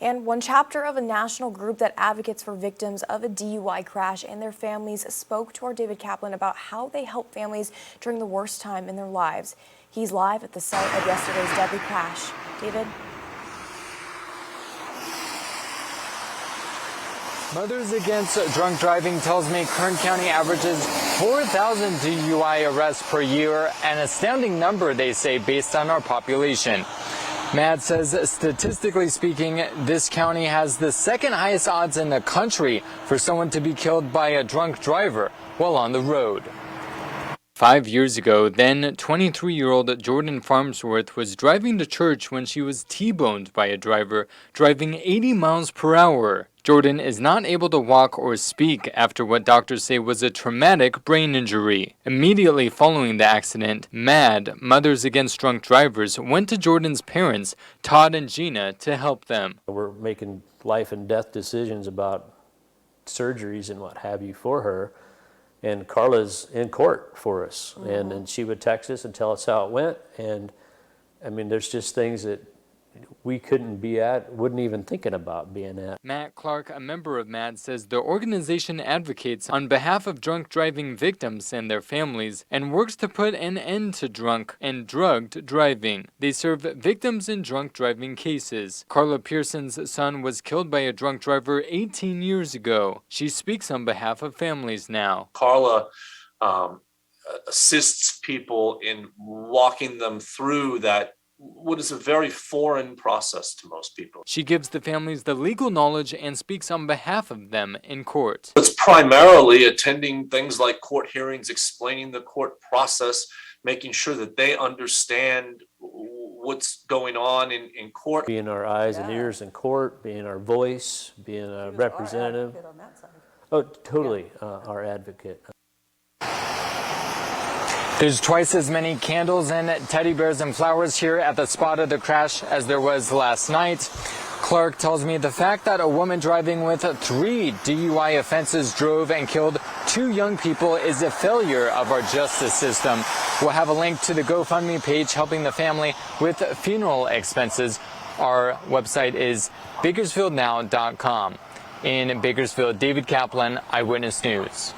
And one chapter of a national group that advocates for victims of a DUI crash and their families spoke to our David Kaplan about how they help families during the worst time in their lives. He's live at the site of yesterday's deadly crash. David? Mothers Against Drunk Driving tells me Kern County averages 4,000 DUI arrests per year, an astounding number, they say, based on our population. MADD says, statistically speaking, this county has the second highest odds in the country for someone to be killed by a drunk driver while on the road. 5 years ago, then 23-year-old Jordan Farnsworth was driving to church when she was T-boned by a driver driving 80 miles per hour. Jordan is not able to walk or speak after what doctors say was a traumatic brain injury. Immediately following the accident, MADD, Mothers Against Drunk Drivers, went to Jordan's parents, Todd and Gina, to help them. We're making life and death decisions about surgeries and what have you for her. And Carla's in court for us, and she would text us and tell us how it went. And I mean, there's just things that we couldn't be at, wouldn't even thinking about being at. Matt Clark, a member of MADD, says the organization advocates on behalf of drunk driving victims and their families and works to put an end to drunk and drugged driving. They serve victims in drunk driving cases. Carla Pearson's son was killed by a drunk driver 18 years ago. She speaks on behalf of families now. Carla assists people in walking them through that what is a very foreign process to most people. She gives the families the legal knowledge and speaks on behalf of them in court. It's primarily attending things like court hearings, explaining the court process, making sure that they understand what's going on in court. Being our eyes and ears in court, being our voice, being a representative. On that side. Oh, totally, our advocate. There's twice as many candles and teddy bears and flowers here at the spot of the crash as there was last night. Clark tells me the fact that a woman driving with 3 DUI offenses drove and killed 2 young people is a failure of our justice system. We'll have a link to the GoFundMe page helping the family with funeral expenses. Our website is bakersfieldnow.com. In Bakersfield, David Kaplan, Eyewitness News.